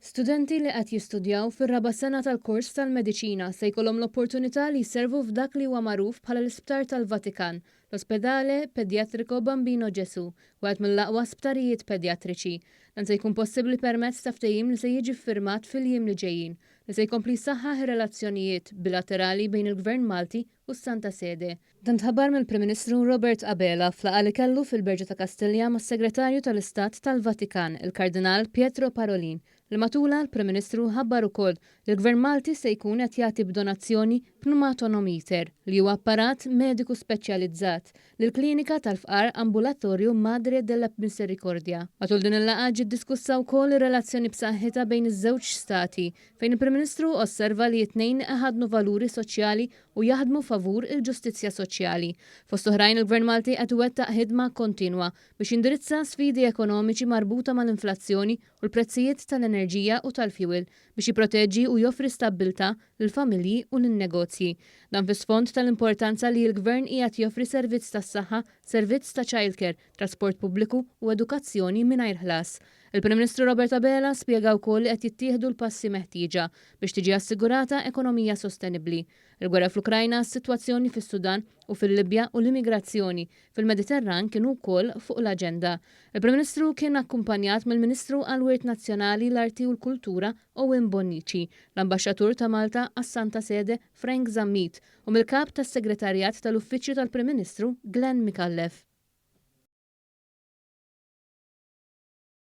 Studenti li qed jistudjaw fir-raba' sena tal-kors tal-Mediċina se jkollhom l-opportunità li jservu f'dak li huwa magħruf bħala l-Isptar tal-Vatikan, l-Ospedale Pediatrico Bambino Ġesu, wieħed mill-aqwa sptarijiet pedjatriċi. Dan se jkun possibbli permezz ta' ftehim li se jiġi ffirmat fil-jiem li ġejjin, li se jkompli jsaħħaħ ir-relazzjonijiet bilaterali bejn il-Gvern Malti u s-Santa Sede. Dan tħabbar mill-Prim Ministru Robert Abela f'laqgħa li kellu fil-Berġa ta' Kastilja mas-Segretarju tal-Istat tal-Vatikan, il-Kardinal Pietro Parolin, li matula l-Prim Ministru ħabbar ukoll li l-Gvern Malti se jkun qed jagħti b'donazzjoni pneumatonometer li huwa apparat mediku speċjalizzat lill-Klinika tal-Fqar Ambulatorju Madre della Misericordja. Matul din il-laqgħa ġiet diskussa wkoll ir-relazzjoni b'saħħitha bejn iż-żewġ stati fejn il-Prim Ministru osserva li t-tnejn iħadnu valuri soċjali u jaħdmu favur il-ġustizzja soċjali. Fost oħrajn il-Gvern Malti qed iwettaq ħidma kontinwa biex jindirizza sfidi ekonomiċi marbuta mal-inflazzjoni u l-prezzijiet tal-enerġija u tal-fjuwil biex jipproteġġi u joffri stabbiltà lill-familji u lin-negozji. Dan fis-sfond tal-importanza li l-Gvern qiegħed joffri servizz tas-saħħa, servizz ta' childcare, trasport pubbliku u edukazzjoni mingħajr ħlas. Il-Prim Ministru Robert Abela spjega wkoll li qed jittieħdu l-passi meħtieġa biex tiġi assigurata ekonomija sostenibbli. Il-gwerra fl-Ukrajna, s-sitwazzjoni fis-Sudan u fil-Libja u l-immigrazzjoni fil-Mediterran kienu wkoll fuq l-aġenda. Il-Prim Ministru kien akkumpanjat mill-Ministru għall-Wirt Nazzjonali l-Arti u l-Kultura Owen Bonnici, l-Ambaxxatur ta' Malta għas-Santa Sede Frank Zammit u mill-Kap tas-Segretarjat tal-Uffiċċju tal-Prim Ministru Glenn Mikallef.